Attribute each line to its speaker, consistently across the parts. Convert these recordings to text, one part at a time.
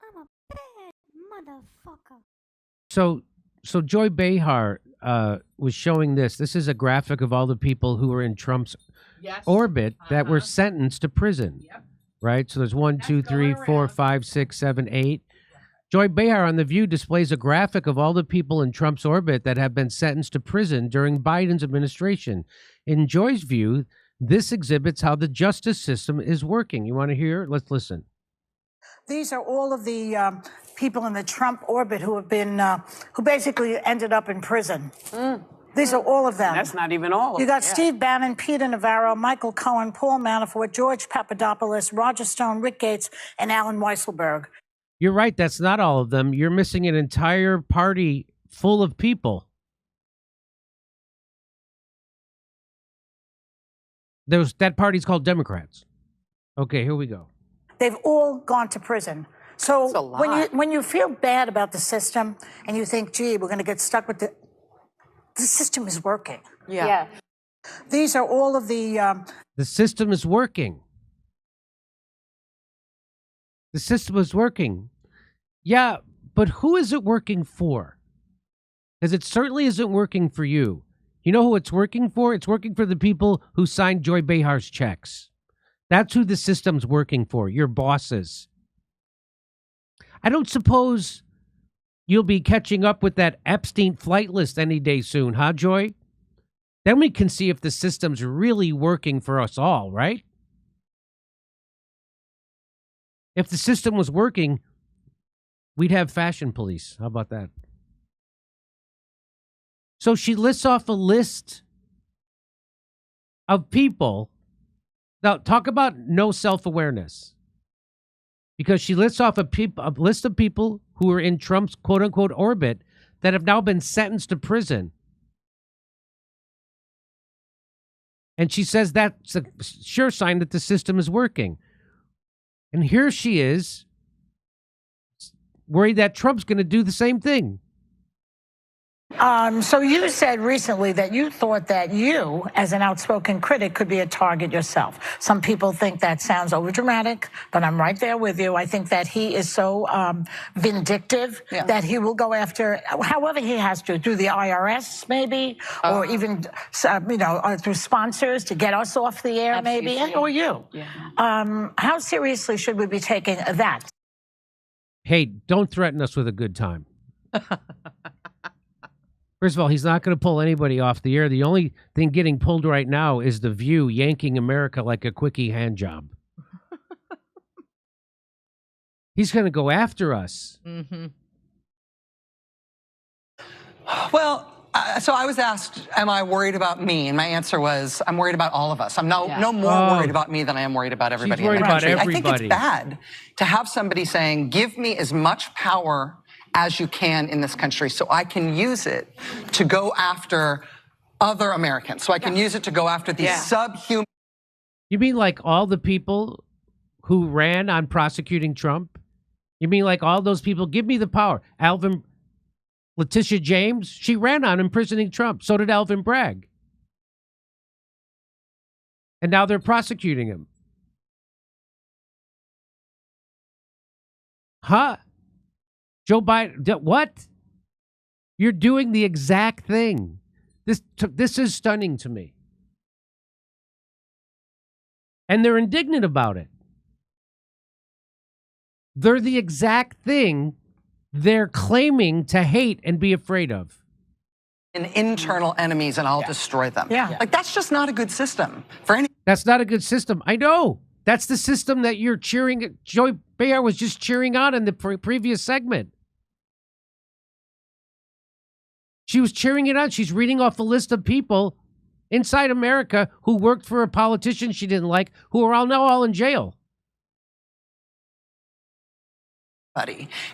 Speaker 1: I'm a bad motherfucker.
Speaker 2: So Joy Behar was showing this. This is a graphic of all the people who were in Trump's orbit that were sentenced to prison.
Speaker 3: Yep.
Speaker 2: Right? So there's 1, 2, 3, 4, 5, 6, 7, 8. Joy Behar on The View displays a graphic of all the people in Trump's orbit that have been sentenced to prison during Biden's administration. In Joy's view, this exhibits how the justice system is working. You want to hear? Let's listen.
Speaker 4: These are all of the people in the Trump orbit who have been, who basically ended up in prison. These are all of them.
Speaker 3: That's not even all of
Speaker 4: You got
Speaker 3: them, yeah.
Speaker 4: Steve Bannon, Peter Navarro, Michael Cohen, Paul Manafort, George Papadopoulos, Roger Stone, Rick Gates, and Alan Weisselberg.
Speaker 2: You're right. That's not all of them. You're missing an entire party full of people. That party's called Democrats. Okay, here we go.
Speaker 4: They've all gone to prison. So
Speaker 3: That's a lot.
Speaker 4: when you feel bad about the system and you think, gee, we're going to get stuck with the system is working.
Speaker 3: Yeah.
Speaker 4: These are all of the
Speaker 2: The system is working. The system is working. Yeah, but who is it working for? Because it certainly isn't working for you. You know who it's working for? It's working for the people who signed Joy Behar's checks. That's who the system's working for, your bosses. I don't suppose you'll be catching up with that Epstein flight list any day soon, huh, Joy? Then we can see if the system's really working for us all, right? If the system was working, we'd have fashion police. How about that? So she lists off a list of people. Now, talk about no self-awareness. Because she lists off a list of people who are in Trump's quote-unquote orbit that have now been sentenced to prison. And she says that's a sure sign that the system is working. And here she is, worried that Trump's going to do the same thing.
Speaker 4: So you said recently that you thought that you, as an outspoken critic, could be a target yourself. Some people think that sounds overdramatic, but I'm right there with you. I think that he is so vindictive that he will go after, however he has to, through the IRS maybe, or even, through sponsors to get us off the air maybe, or you. Yeah. How seriously should we be taking that?
Speaker 2: Hey, don't threaten us with a good time. First of all, he's not going to pull anybody off the air. The only thing getting pulled right now is The View yanking America like a quickie hand job. He's going to go after us.
Speaker 5: Mm-hmm. Well, so I was asked, am I worried about me? And my answer was, I'm worried about all of us. I'm no more worried about me than I am worried about everybody.
Speaker 2: She's worried
Speaker 5: in the
Speaker 2: about
Speaker 5: country.
Speaker 2: everybody.
Speaker 5: I think it's bad to have somebody saying, give me as much power as you can in this country so I can use it to go after other Americans, so I can use it to go after these subhuman.
Speaker 2: You mean like all the people who ran on prosecuting Trump? You mean like all those people? Give me the power. Letitia James, she ran on imprisoning Trump. So did Alvin Bragg. And now they're prosecuting him. Huh? Joe Biden, what? You're doing the exact thing. This is stunning to me. And they're indignant about it. They're the exact thing they're claiming to hate and be afraid of.
Speaker 5: And internal enemies, and I'll destroy them. Like, that's just not a good system for any.
Speaker 2: That's not a good system. I know. That's the system that you're cheering. Joy Behar was just cheering on in the previous segment. She was cheering it on. She's reading off a list of people inside America who worked for a politician she didn't like, who are now all in jail.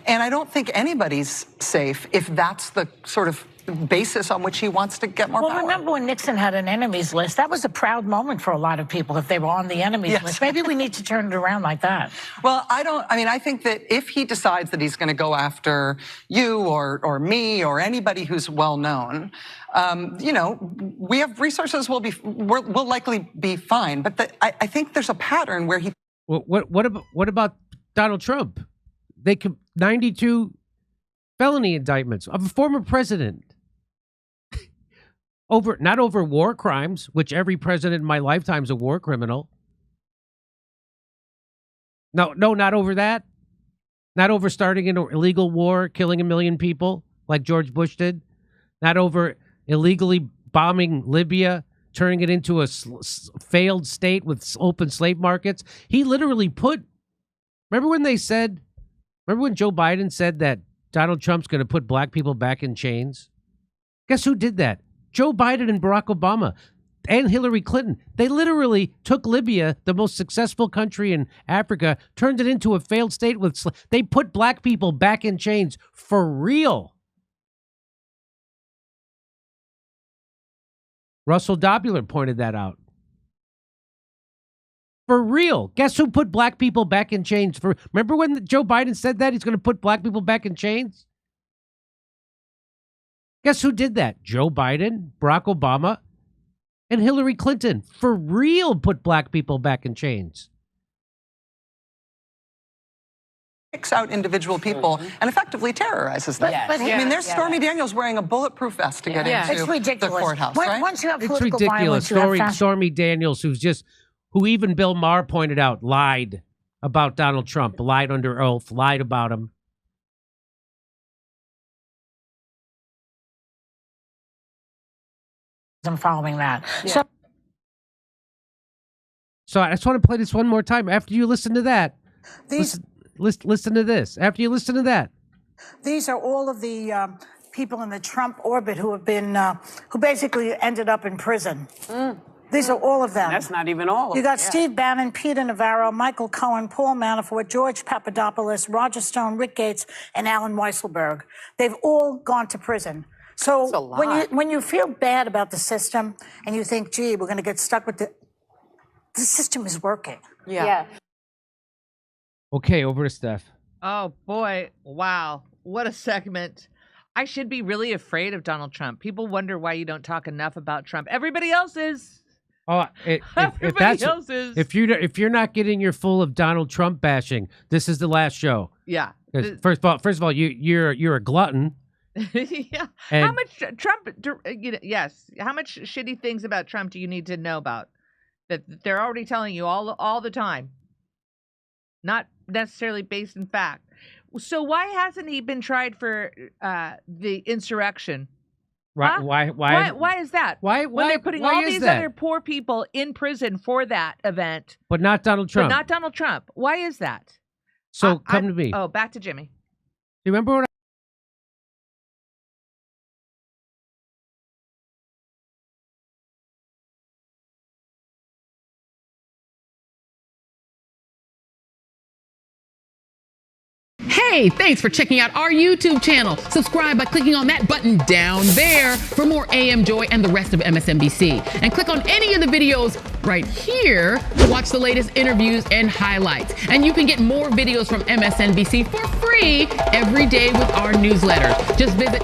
Speaker 5: And I don't think anybody's safe if that's the sort of basis on which he wants to get more power.
Speaker 4: Well, remember when Nixon had an enemies list? That was a proud moment for a lot of people if they were on the enemies list. Maybe we need to turn it around like that.
Speaker 5: Well, I think that if he decides that he's going to go after you or me or anybody who's well known, we have resources. We'll likely be fine. But I think there's a pattern where he.
Speaker 2: What about Donald Trump? They could 92 felony indictments of a former president. Not over war crimes, which every president in my lifetime is a war criminal. No, not over that. Not over starting an illegal war, killing 1 million people like George Bush did. Not over illegally bombing Libya, turning it into a failed state with open slave markets. He literally remember when Joe Biden said that Donald Trump's going to put black people back in chains? Guess who did that? Joe Biden and Barack Obama and Hillary Clinton. They literally took Libya, the most successful country in Africa, turned it into a failed state they put black people back in chains for real. Russell Dobular pointed that out. For real. Guess who put black people back in chains? Remember when Joe Biden said that he's going to put black people back in chains? Guess who did that? Joe Biden, Barack Obama, and Hillary Clinton. For real, put black people back in chains.
Speaker 5: Kicks out individual people and effectively terrorizes them.
Speaker 4: But
Speaker 5: I mean, there's Stormy Daniels wearing a bulletproof vest to get into
Speaker 4: it's ridiculous.
Speaker 5: the courthouse,
Speaker 4: When-
Speaker 5: right?
Speaker 4: Once you have
Speaker 2: It's
Speaker 4: political
Speaker 2: ridiculous.
Speaker 4: violence,
Speaker 2: Stormy Daniels, who even Bill Maher pointed out, lied about Donald Trump, lied under oath, lied about him.
Speaker 4: I'm following that.
Speaker 5: Yeah.
Speaker 2: So I just want to play this one more time. After you listen to that,
Speaker 4: These
Speaker 2: listen to this. After you listen to that.
Speaker 4: These are all of the people in the Trump orbit who have been, who basically ended up in prison. These are all of them.
Speaker 3: That's not even all of
Speaker 4: You got
Speaker 3: them.
Speaker 4: Steve Bannon, Peter Navarro, Michael Cohen, Paul Manafort, George Papadopoulos, Roger Stone, Rick Gates, and Alan Weisselberg. They've all gone to prison. So
Speaker 3: That's a lot.
Speaker 4: when you feel bad about the system and you think, gee, we're going to get stuck with the system is working.
Speaker 3: Yeah.
Speaker 2: Okay, over to Steph.
Speaker 6: Oh boy, wow. What a segment. I should be really afraid of Donald Trump. People wonder why you don't talk enough about Trump. Everybody else is.
Speaker 2: Oh, if
Speaker 6: Everybody else is.
Speaker 2: if you're not getting your full of Donald Trump bashing, this is the last show.
Speaker 6: Yeah.
Speaker 2: 'Cause first of all, you're a glutton.
Speaker 6: Yeah.
Speaker 2: And-
Speaker 6: How much Trump, yes. How much shitty things about Trump do you need to know about that they're already telling you all the time? Not necessarily based in fact. So why hasn't he been tried for the insurrection?
Speaker 2: Right?
Speaker 6: Huh?
Speaker 2: Why
Speaker 6: is that?
Speaker 2: Why
Speaker 6: When they're putting
Speaker 2: why
Speaker 6: all
Speaker 2: is
Speaker 6: these
Speaker 2: that?
Speaker 6: other poor people in prison for that event,
Speaker 2: But not Donald Trump.
Speaker 6: but not Donald Trump. Why is that?
Speaker 2: So come to me.
Speaker 6: Oh, back to Jimmy.
Speaker 2: You remember when
Speaker 7: Hey, thanks for checking out our YouTube channel. Subscribe by clicking on that button down there for more AM Joy and the rest of MSNBC. And click on any of the videos right here to watch the latest interviews and highlights. And you can get more videos from MSNBC for free every day with our newsletter. Just visit